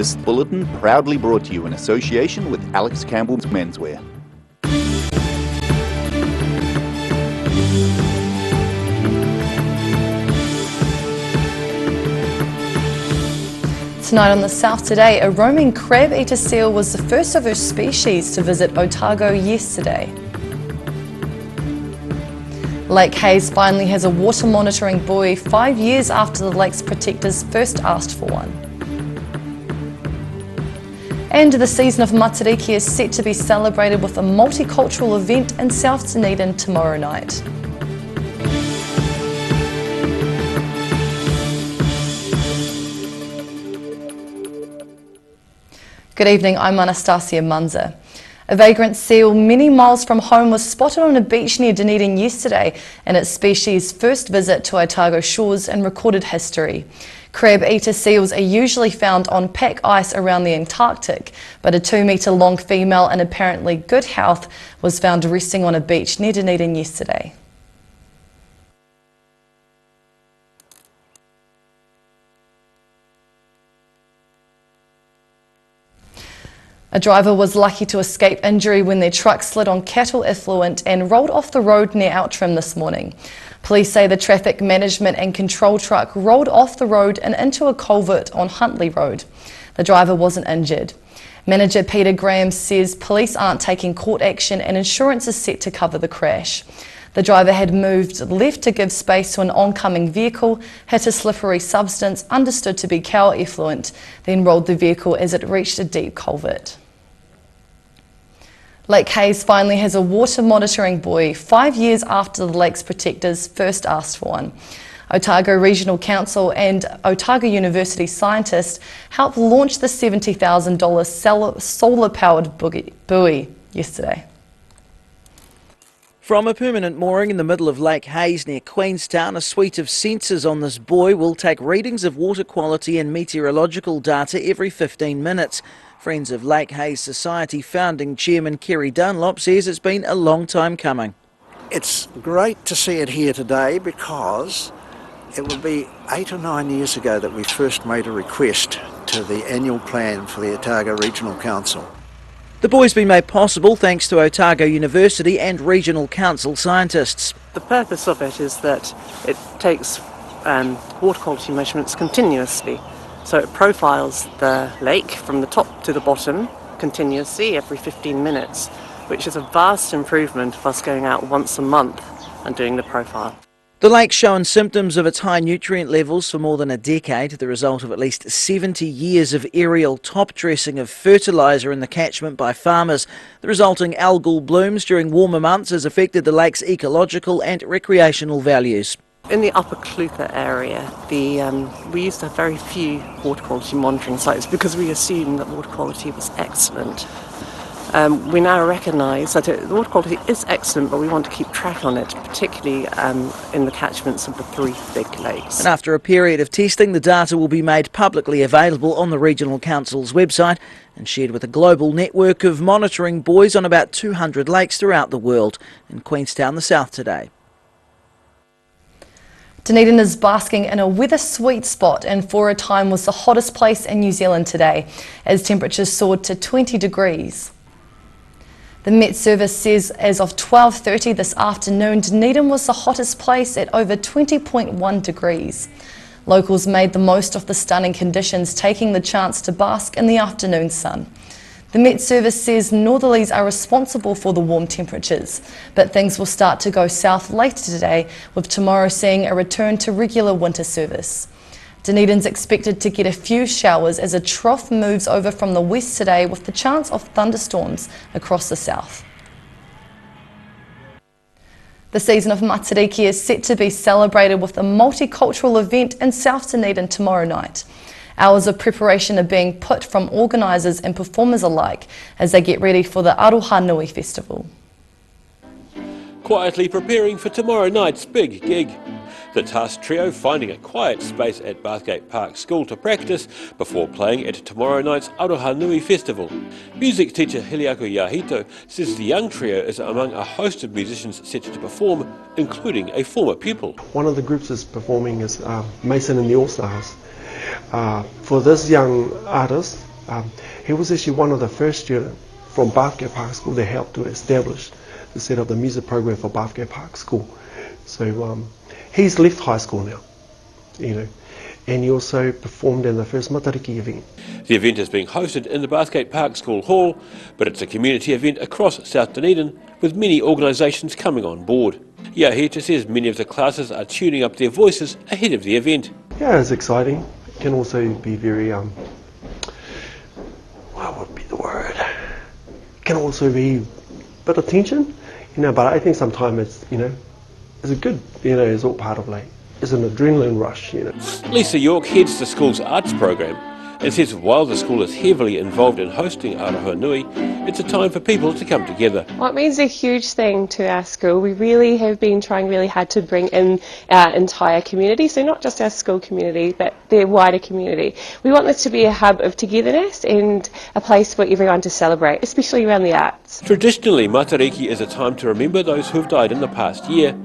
This bulletin proudly brought to you in association with Alex Campbell's Menswear. Tonight on the South Today, a roaming Crabeater seal was the first of her species to visit Otago yesterday. Lake Hayes finally has a water monitoring buoy 5 years after the lake's protectors first asked for one. And the season of Matariki is set to be celebrated with a multicultural event in South Dunedin tomorrow night. Good evening, I'm Anastasia Munzer. A vagrant seal many miles from home was spotted on a beach near Dunedin yesterday in its species' first visit to Otago shores in recorded history. Crabeater seals are usually found on pack ice around the Antarctic, but a 2-metre long female in apparently good health was found resting on a beach near Dunedin yesterday. A driver was lucky to escape injury when their truck slid on cattle effluent and rolled off the road near Outram this morning. Police say the traffic management and control truck rolled off the road and into a culvert on Huntley Road. The driver wasn't injured. Manager Peter Graham says police aren't taking court action and insurance is set to cover the crash. The driver had moved left to give space to an oncoming vehicle, hit a slippery substance understood to be cow effluent, then rolled the vehicle as it reached a deep culvert. Lake Hayes finally has a water monitoring buoy 5 years after the lake's protectors first asked for one. Otago Regional Council and Otago University scientists helped launch the $70,000 solar-powered buoy yesterday. From a permanent mooring in the middle of Lake Hayes near Queenstown, a suite of sensors on this buoy will take readings of water quality and meteorological data every 15 minutes. Friends of Lake Hayes Society founding chairman Kerry Dunlop says it's been a long time coming. It's great to see it here today because it will be 8 or 9 years ago that we first made a request to the annual plan for the Otago Regional Council. The buoy's been made possible thanks to Otago University and Regional Council scientists. The purpose of it is that it takes water quality measurements continuously. So it profiles the lake from the top to the bottom continuously every 15 minutes, which is a vast improvement of us going out once a month and doing the profile. The lake's shown symptoms of its high nutrient levels for more than a decade, the result of at least 70 years of aerial top dressing of fertiliser in the catchment by farmers. The resulting algal blooms during warmer months has affected the lake's ecological and recreational values. In the upper Clutha area, we used to have very few water quality monitoring sites because we assumed that water quality was excellent. We now recognise that the water quality is excellent, but we want to keep track on it, particularly in the catchments of the 3 big lakes. And after a period of testing, the data will be made publicly available on the Regional Council's website and shared with a global network of monitoring buoys on about 200 lakes throughout the world. In Queenstown, the South Today. Dunedin is basking in a weather sweet spot and for a time was the hottest place in New Zealand today as temperatures soared to 20 degrees. The Met Service says as of 12:30 this afternoon, Dunedin was the hottest place at over 20.1 degrees. Locals made the most of the stunning conditions, taking the chance to bask in the afternoon sun. The Met Service says northerlies are responsible for the warm temperatures, but things will start to go south later today, with tomorrow seeing a return to regular winter service. Dunedin's expected to get a few showers as a trough moves over from the west today with the chance of thunderstorms across the south. The season of Matariki is set to be celebrated with a multicultural event in South Dunedin tomorrow night. Hours of preparation are being put from organisers and performers alike as they get ready for the Aroha Nui Festival. Quietly preparing for tomorrow night's big gig. The Task Trio finding a quiet space at Bathgate Park School to practice before playing at tomorrow night's Aroha Nui Festival. Music teacher Hiliako Yahito says the young trio is among a host of musicians set to perform, including a former pupil. One of the groups that's performing is Mason and the All Stars. For this young artist, He was actually one of the first students from Bathgate Park School that helped to establish the set up the music program for Bathgate Park School. So he's left high school now, you know, and he also performed in the first Matariki event. The event is being hosted in the Bathgate Park School Hall, but it's a community event across South Dunedin with many organisations coming on board. Yahita says many of the classes are tuning up their voices ahead of the event. Yeah, it's exciting. It can also be very, what would be the word? It can also be a bit of tension, you know, but I think sometimes it's, you know, it's a good, you know, it's all part of like, it's an adrenaline rush, you know. Lisa York heads the school's arts program and says while the school is heavily involved in hosting Aotearoa Nui, it's a time for people to come together. Well, it means a huge thing to our school. We really have been trying really hard to bring in our entire community, so not just our school community, but the wider community. We want this to be a hub of togetherness and a place for everyone to celebrate, especially around the arts. Traditionally, Matariki is a time to remember those who have died in the past year.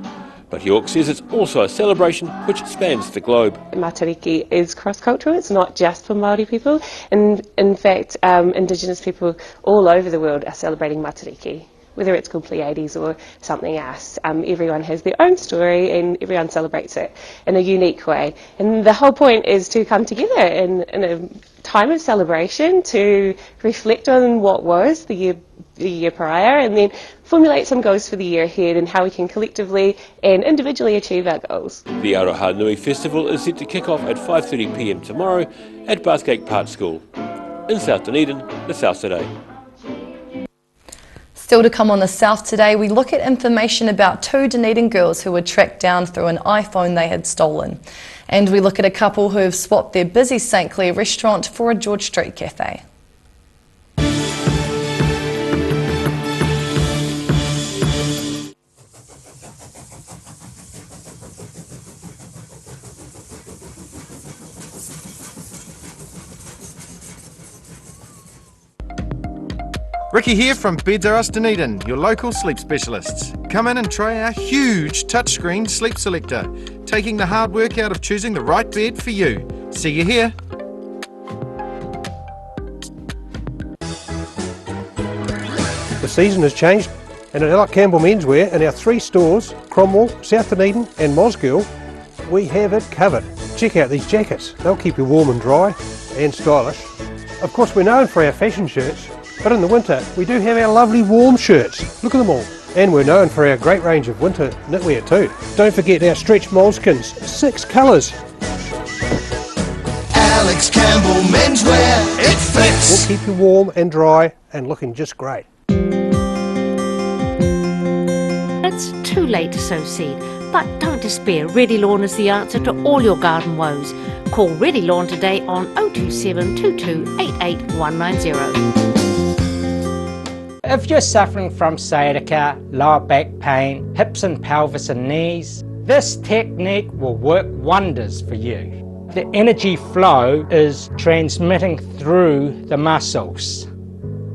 But York says it's also a celebration which spans the globe. Matariki is cross-cultural, it's not just for Māori people, and in fact Indigenous people all over the world are celebrating Matariki, whether it's called Pleiades or something else. Everyone has their own story and everyone celebrates it in a unique way. And the whole point is to come together in a time of celebration to reflect on what was the year prior and then formulate some goals for the year ahead and how we can collectively and individually achieve our goals. The Aotearoa Nui Festival is set to kick off at 5:30 p.m. tomorrow at Bathgate Park School. In South Dunedin, the South Today. Still to come on the South Today, we look at information about 2 Dunedin girls who were tracked down through an iPhone they had stolen. And we look at a couple who have swapped their busy St Clair restaurant for a George Street cafe. Ricky here from Beds R Us Dunedin, your local sleep specialists. Come in and try our huge touchscreen sleep selector, taking the hard work out of choosing the right bed for you. See you here. The season has changed, and at Alec Campbell Menswear in our 3 stores, Cromwell, South Dunedin and Mosgiel, we have it covered. Check out these jackets. They'll keep you warm and dry and stylish. Of course, we're known for our fashion shirts, but in the winter we do have our lovely warm shirts. Look at them all. And we're known for our great range of winter knitwear too. Don't forget our stretch moleskins, 6 colours. Alex Campbell Menswear, it fits! We'll keep you warm and dry and looking just great. It's too late to sow seed, but don't despair. Ready Lawn is the answer to all your garden woes. Call Ready Lawn today on 027 22 88 190. If you're suffering from sciatica, lower back pain, hips and pelvis and knees, this technique will work wonders for you. The energy flow is transmitting through the muscles.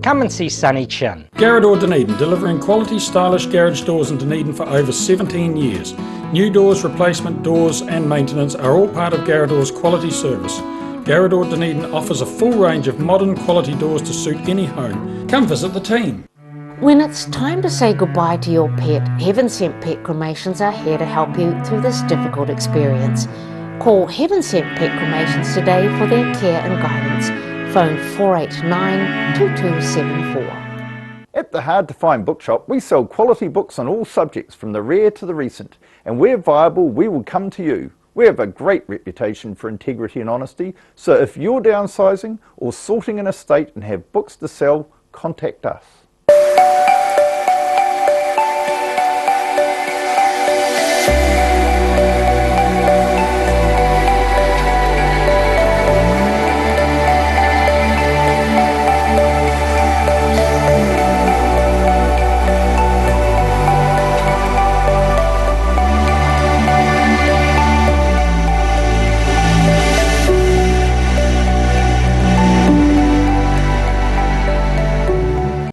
Come and see Sunny Chin. Garrador Dunedin, delivering quality stylish garage doors in Dunedin for over 17 years. New doors, replacement doors and maintenance are all part of Garrador's quality service. Garrador Dunedin offers a full range of modern quality doors to suit any home. Come visit the team. When it's time to say goodbye to your pet, Heaven Sent Pet Cremations are here to help you through this difficult experience. Call Heaven Sent Pet Cremations today for their care and guidance. Phone 489 2274. At the Hard to Find Bookshop, we sell quality books on all subjects from the rare to the recent. And where viable, we will come to you. We have a great reputation for integrity and honesty, so if you're downsizing or sorting an estate and have books to sell, contact us.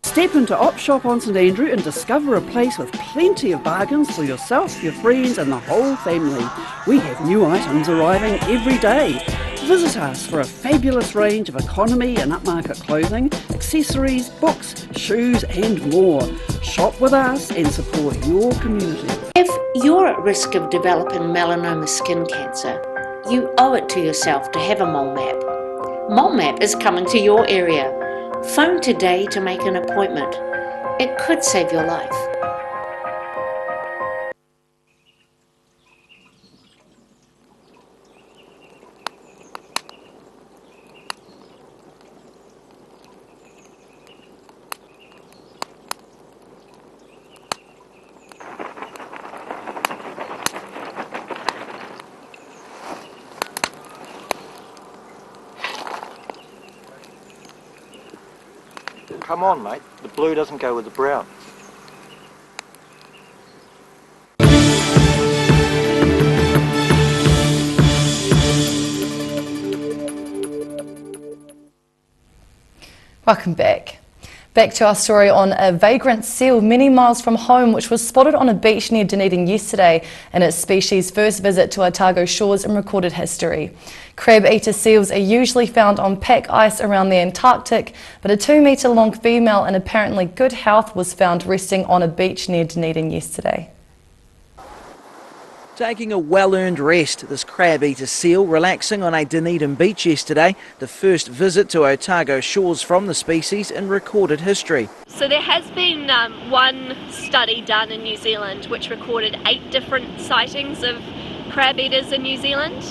Step into Op Shop on St Andrew and discover a place with plenty of bargains for yourself, your friends and the whole family. We have new items arriving every day. Visit us for a fabulous range of economy and upmarket clothing, accessories, books, shoes and more. Shop with us and support your community. If you're at risk of developing melanoma skin cancer, you owe it to yourself to have a mole map. Mole map is coming to your area. Phone today to make an appointment. It could save your life. Come on, mate. The blue doesn't go with the brown. Welcome back. Back to our story on a vagrant seal many miles from home, which was spotted on a beach near Dunedin yesterday in its species' first visit to Otago shores in recorded history. Crabeater seals are usually found on pack ice around the Antarctic, but a 2-metre long female in apparently good health was found resting on a beach near Dunedin yesterday. Taking a well-earned rest, this crabeater seal relaxing on a Dunedin beach yesterday, the first visit to Otago shores from the species in recorded history. So there has been one study done in New Zealand which recorded 8 different sightings of crabeaters in New Zealand,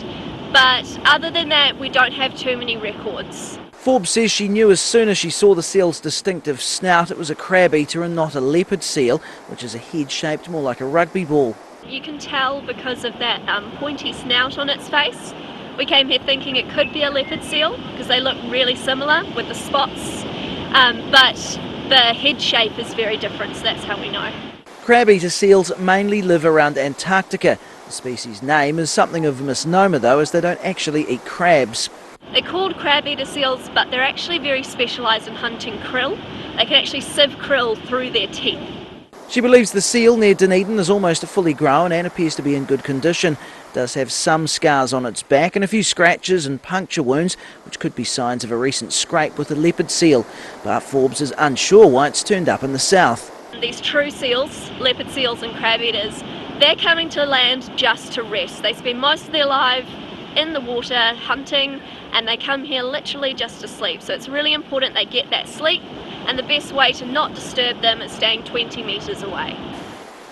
but other than that we don't have too many records. Forbes says she knew as soon as she saw the seal's distinctive snout it was a crabeater and not a leopard seal, which is a head shaped more like a rugby ball. You can tell because of that pointy snout on its face. We came here thinking it could be a leopard seal because they look really similar with the spots, but the head shape is very different, so that's how we know. Crabeater seals mainly live around Antarctica. The species name is something of a misnomer though, as they don't actually eat crabs. They're called crabeater seals, but they're actually very specialised in hunting krill. They can actually sieve krill through their teeth. She believes the seal near Dunedin is almost fully grown and appears to be in good condition. It does have some scars on its back and a few scratches and puncture wounds, which could be signs of a recent scrape with a leopard seal. But Forbes is unsure why it's turned up in the south. These true seals, leopard seals and crabeaters, they're coming to land just to rest. They spend most of their life in the water hunting, and they come here literally just to sleep. So it's really important they get that sleep, and the best way to not disturb them is staying 20 metres away.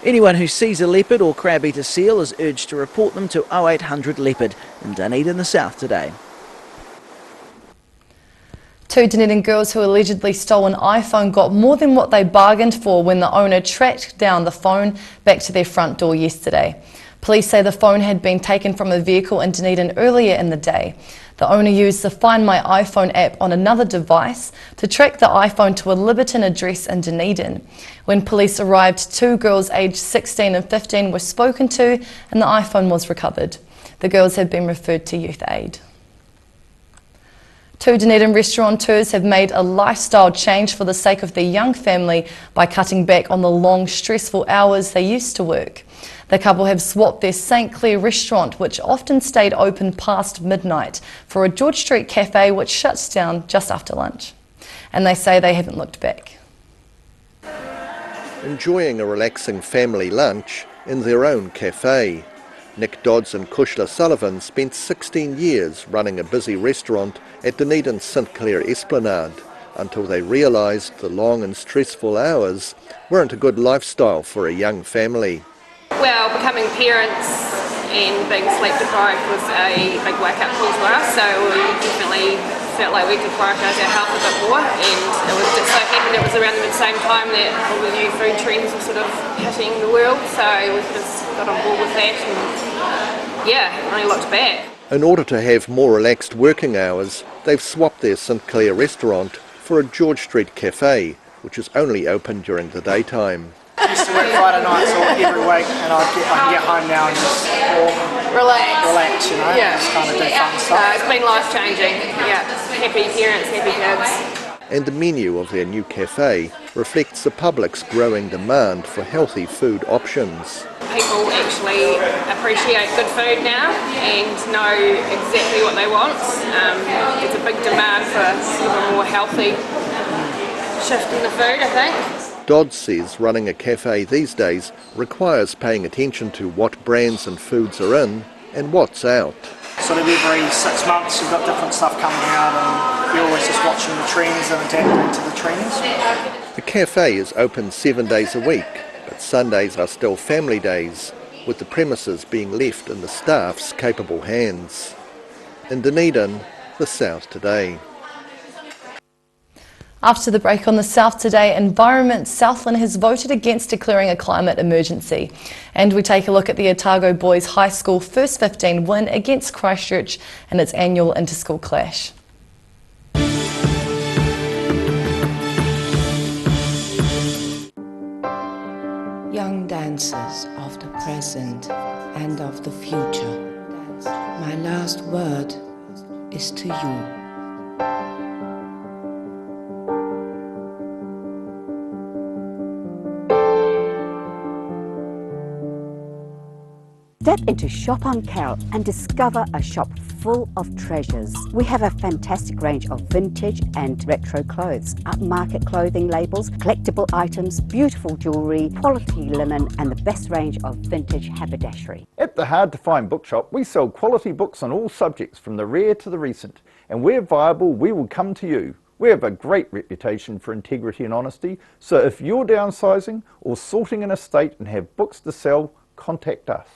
Anyone who sees a leopard or crabeater seal is urged to report them to 0800 Leopard in Dunedin in the south today. 2 Dunedin girls who allegedly stole an iPhone got more than what they bargained for when the owner tracked down the phone back to their front door yesterday. Police say the phone had been taken from a vehicle in Dunedin earlier in the day. The owner used the Find My iPhone app on another device to track the iPhone to a Liberton address in Dunedin. When police arrived, 2 girls aged 16 and 15 were spoken to and the iPhone was recovered. The girls have been referred to Youth Aid. 2 Dunedin restaurateurs have made a lifestyle change for the sake of their young family by cutting back on the long, stressful hours they used to work. The couple have swapped their St Clair restaurant, which often stayed open past midnight, for a George Street cafe which shuts down just after lunch. And they say they haven't looked back. Enjoying a relaxing family lunch in their own cafe. Nick Dodds and Kushla Sullivan spent 16 years running a busy restaurant at Dunedin's St Clair Esplanade until they realised the long and stressful hours weren't a good lifestyle for a young family. Well, becoming parents and being sleep deprived was a big wake-up call for us, so we definitely felt like we could prioritise our health a bit more, and it was just so happened it was around the same time that all the new food trends were sort of hitting the world, so we just got on board with that and yeah, only looked back. In order to have more relaxed working hours, they've swapped their St Clair restaurant for a George Street cafe, which is only open during the daytime. I used to work Friday nights every week, and I can get home now and just relax, you know, just kind of do fun stuff. It's been life-changing, yeah. Happy parents, happy kids. And the menu of their new cafe reflects the public's growing demand for healthy food options. people actually appreciate good food now and know exactly what they want. There's a big demand for sort of a more healthy shift in the food, I think. Dodds says running a cafe these days requires paying attention to what brands and foods are in and what's out. Sort of every 6 months you've got different stuff coming out and you're always just watching the trends and adapting to the trends. The cafe is open 7 days a week, but Sundays are still family days, with the premises being left in the staff's capable hands. In Dunedin, the South Today. After the break on the South Today, Environment Southland has voted against declaring a climate emergency. And we take a look at the Otago Boys High School First 15 win against Christchurch in its annual inter-school clash. Young dancers of the present and of the future, my last word is to you. Step into Shop on Carol and discover a shop full of treasures. We have a fantastic range of vintage and retro clothes, upmarket clothing labels, collectible items, beautiful jewellery, quality linen and the best range of vintage haberdashery. At the Hard to Find Bookshop, we sell quality books on all subjects from the rare to the recent. And where viable, we will come to you. We have a great reputation for integrity and honesty, so if you're downsizing or sorting an estate and have books to sell, contact us.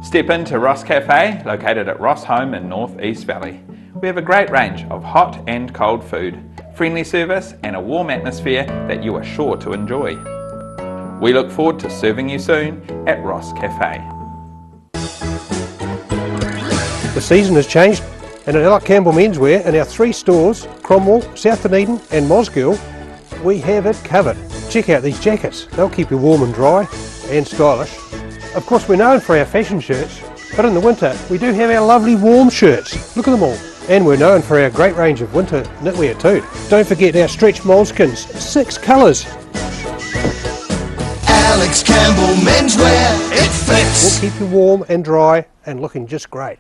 Step into Ross Cafe, located at Ross Home in North East Valley. We have a great range of hot and cold food, friendly service and a warm atmosphere that you are sure to enjoy. We look forward to serving you soon at Ross Cafe. The season has changed, and at Alec Campbell Menswear in our 3 stores, Cromwell, South Dunedin and Mosgiel, we have it covered. Check out these jackets. They'll keep you warm and dry and stylish. Of course, we're known for our fashion shirts, but in the winter we do have our lovely warm shirts. Look at them all. And we're known for our great range of winter knitwear too. Don't forget our stretch moleskins, 6 colours. Alex Campbell Menswear, it fits. We'll keep you warm and dry and looking just great.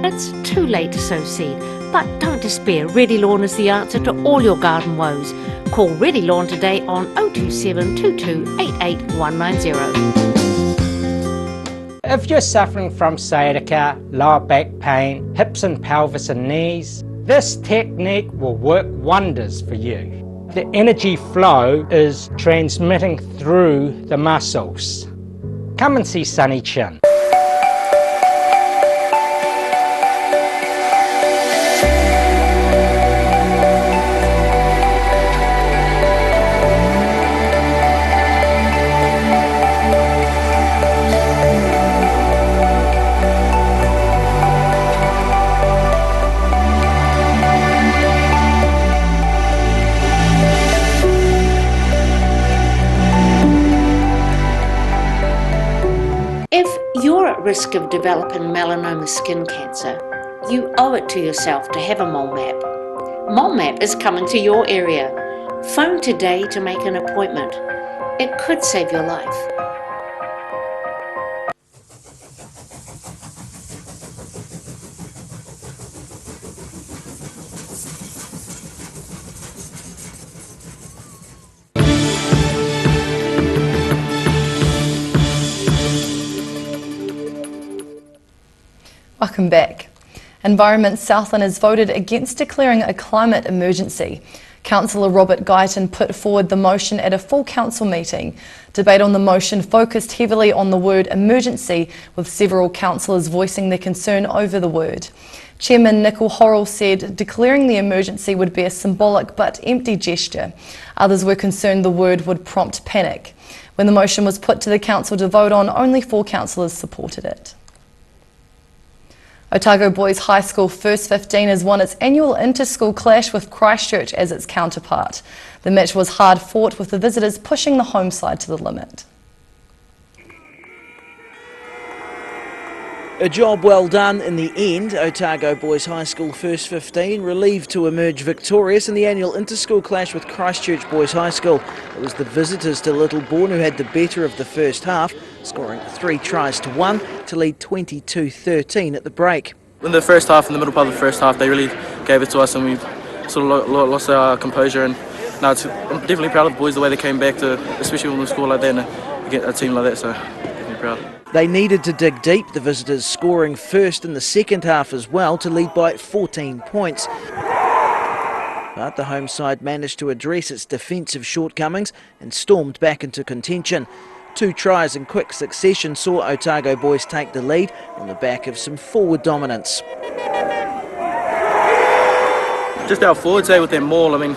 It's too late to sow seed, but don't despair. Ready Lawn is the answer to all your garden woes. Call Ready Lawn today on 027 22 88 190. If you're suffering from sciatica, lower back pain, hips and pelvis and knees, this technique will work wonders for you. The energy flow is transmitting through the muscles. Come and see Sunny Chin. Risk of developing melanoma skin cancer, you owe it to yourself to have a mole map. Mole map is coming to your area. Phone today to make an appointment. It could save your life. Welcome back. Environment Southland has voted against declaring a climate emergency. Councillor Robert Guyton put forward the motion at a full council meeting. Debate on the motion focused heavily on the word emergency, with several councillors voicing their concern over the word. Chairman Nicol Horrell said declaring the emergency would be a symbolic but empty gesture. Others were concerned the word would prompt panic. When the motion was put to the council to vote on, only 4 councillors supported it. Otago Boys High School First 15 has won its annual inter-school clash with Christchurch as its counterpart. The match was hard fought, with the visitors pushing the home side to the limit. A job well done in the end. Otago Boys High School First 15 relieved to emerge victorious in the annual inter-school clash with Christchurch Boys High School. It was the visitors to Littlebourne who had the better of the first half, scoring 3 tries to 1 to lead 22-13 at the break. In the first half, in the middle part of the first half, they really gave it to us and we sort of lost our composure. And now I'm definitely proud of the boys, the way they came back, especially when we score like that and get a team like that, so definitely proud. They needed to dig deep, the visitors scoring first in the second half as well to lead by 14 points. But the home side managed to address its defensive shortcomings and stormed back into contention. 2 tries in quick succession saw Otago Boys take the lead on the back of some forward dominance. Just our forwards there with their maul, I mean,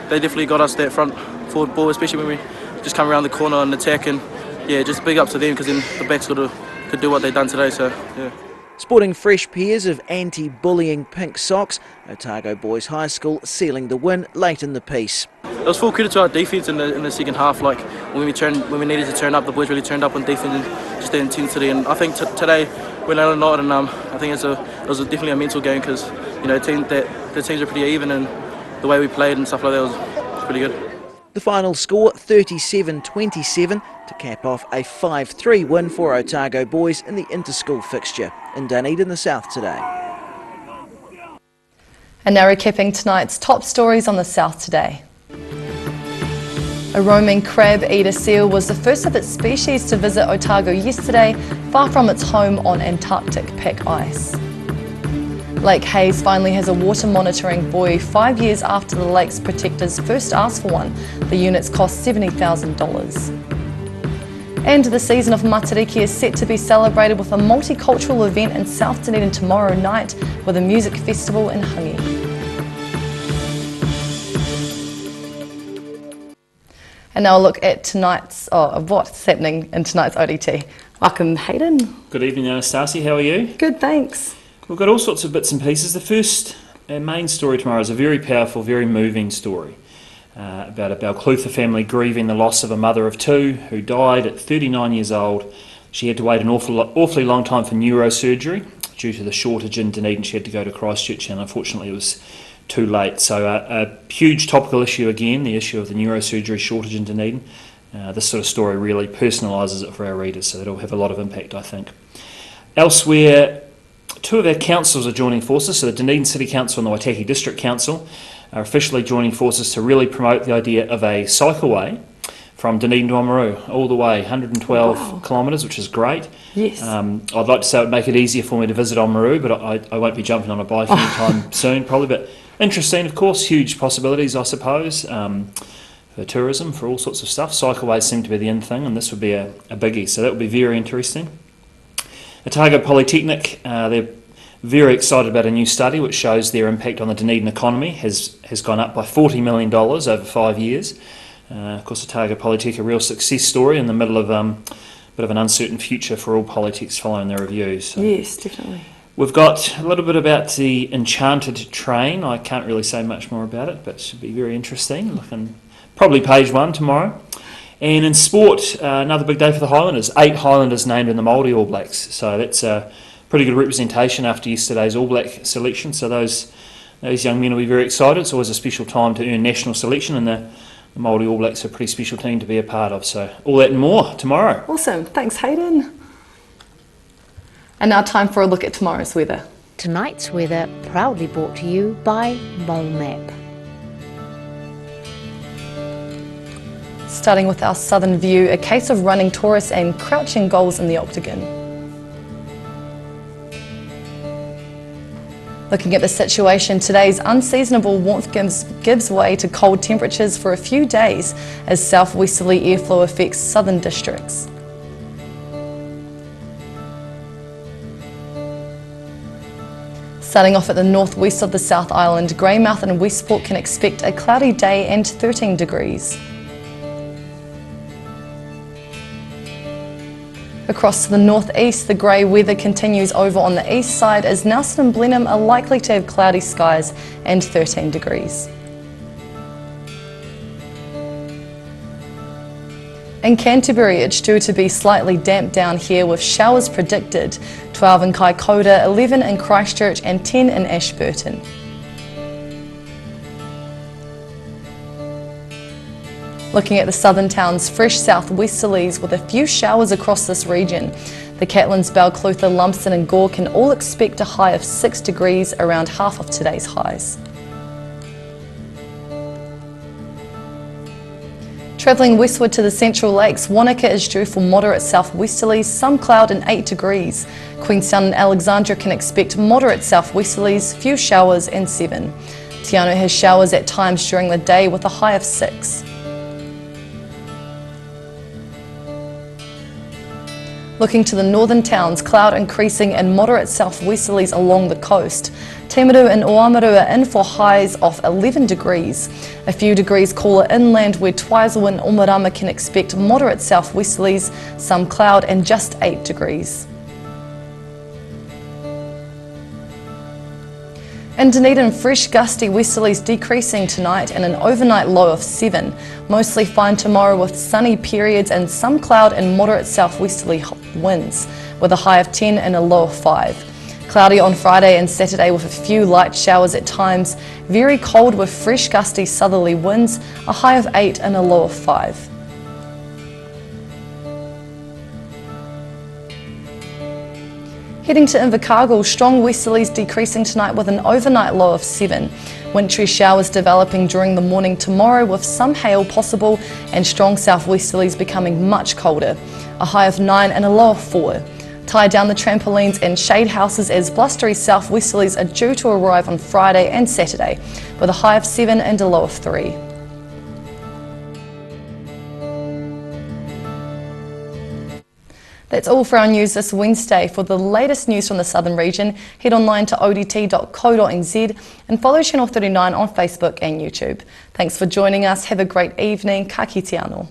they definitely got us that front forward ball, especially when we just come around the corner and attack, and yeah, just big up to them because then the backs could do what they've done today, so yeah. Sporting fresh pairs of anti-bullying pink socks, Otago Boys High School sealing the win late in the piece. It was full credit to our defence in the second half. Like when we needed to turn up, the boys really turned up on defence and just the intensity. And I think today we learned a lot, and I think it was definitely a mental game because the teams are pretty even, and the way we played and stuff like that was pretty good. The final score 37-27 to cap off a 5-3 win for Otago Boys in the inter-school fixture in Dunedin, the South today. And now recapping tonight's top stories on the South today. A roaming Crabeater seal was the first of its species to visit Otago yesterday, far from its home on Antarctic pack ice. Lake Hayes finally has a water monitoring buoy 5 years after the lake's protectors first asked for one. The units cost $70,000. And the season of Matariki is set to be celebrated with a multicultural event in South Dunedin tomorrow night with a music festival in Hangi. And now a look at what's happening in tonight's ODT. Welcome, Hayden. Good evening, Anastasia. How are you? Good, thanks. We've got all sorts of bits and pieces. The first main story tomorrow is a very powerful, very moving story about a Balclutha family grieving the loss of a mother of 2 who died at 39 years old. She had to wait an awfully long time for neurosurgery due to the shortage in Dunedin. She had to go to Christchurch, and unfortunately it was too late. So a huge topical issue again, the issue of the neurosurgery shortage in Dunedin. This sort of story really personalises it for our readers, so that'll have a lot of impact, I think. Elsewhere, 2 of our councils are joining forces. So the Dunedin City Council and the Waitaki District Council are officially joining forces to really promote the idea of a cycleway from Dunedin to Oamaru, all the way, 112 kilometres, which is great. Yes. I'd like to say it would make it easier for me to visit Oamaru, but I won't be jumping on a bike anytime soon, probably. But interesting, of course, huge possibilities, I suppose, for tourism, for all sorts of stuff. Cycleways seem to be the in thing, and this would be a biggie, so that would be very interesting. Otago Polytechnic, they're very excited about a new study which shows their impact on the Dunedin economy has gone up by $40 million over 5 years. Of course, Otago Polytech, a real success story in the middle of a bit of an uncertain future for all polytechs following their reviews. So yes, definitely. We've got a little bit about the Enchanted train. I can't really say much more about it, but it should be very interesting. Looking probably page 1 tomorrow. And in sport, another big day for the Highlanders. 8 Highlanders named in the Māori All Blacks. So that's a pretty good representation after yesterday's All Black selection. So those young men will be very excited. It's always a special time to earn national selection, and the Māori All Blacks are a pretty special team to be a part of. So all that and more tomorrow. Awesome. Thanks, Hayden. And now time for a look at tomorrow's weather. Tonight's weather proudly brought to you by Mole Map. Starting with our southern view, a case of running tourists and crouching goals in the octagon. Looking at the situation, today's unseasonable warmth gives way to cold temperatures for a few days as southwesterly airflow affects southern districts. Starting off at the northwest of the South Island, Greymouth and Westport can expect a cloudy day and 13 degrees. Across to the northeast, the grey weather continues over on the east side as Nelson and Blenheim are likely to have cloudy skies and 13 degrees. In Canterbury, it's due to be slightly damp down here with showers predicted. 12 in Kaikoura, 11 in Christchurch and 10 in Ashburton. Looking at the southern towns, fresh southwesterlies with a few showers across this region. The Catlins, Balclutha, Lumsden and Gore can all expect a high of 6 degrees, around half of today's highs. Travelling westward to the Central Lakes, Wanaka is due for moderate southwesterlies, some cloud and 8 degrees. Queenstown and Alexandra can expect moderate southwesterlies, few showers and 7. Te Anau has showers at times during the day with a high of 6. Looking to the northern towns, cloud increasing and moderate southwesterlies along the coast. Timaru and Oamaru are in for highs of 11 degrees. A few degrees cooler inland where Twizel and Omarama can expect moderate southwesterlies, some cloud and just 8 degrees. In Dunedin, fresh gusty westerlies decreasing tonight and an overnight low of 7. Mostly fine tomorrow with sunny periods and some cloud and moderate southwesterly winds, with a high of 10 and a low of 5. Cloudy on Friday and Saturday with a few light showers at times. Very cold with fresh gusty southerly winds, a high of 8 and a low of 5. Heading to Invercargill, strong westerlies decreasing tonight with an overnight low of 7. Wintry showers developing during the morning tomorrow with some hail possible and strong southwesterlies becoming much colder. A high of 9 and a low of 4. Tie down the trampolines and shade houses as blustery southwesterlies are due to arrive on Friday and Saturday with a high of 7 and a low of 3. That's all for our news this Wednesday. For the latest news from the southern region, head online to odt.co.nz and follow Channel 39 on Facebook and YouTube. Thanks for joining us. Have a great evening. Ka kite anō.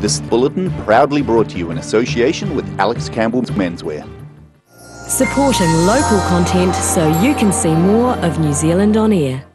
This bulletin proudly brought to you in association with Alex Campbell's Menswear. Supporting local content so you can see more of New Zealand on air.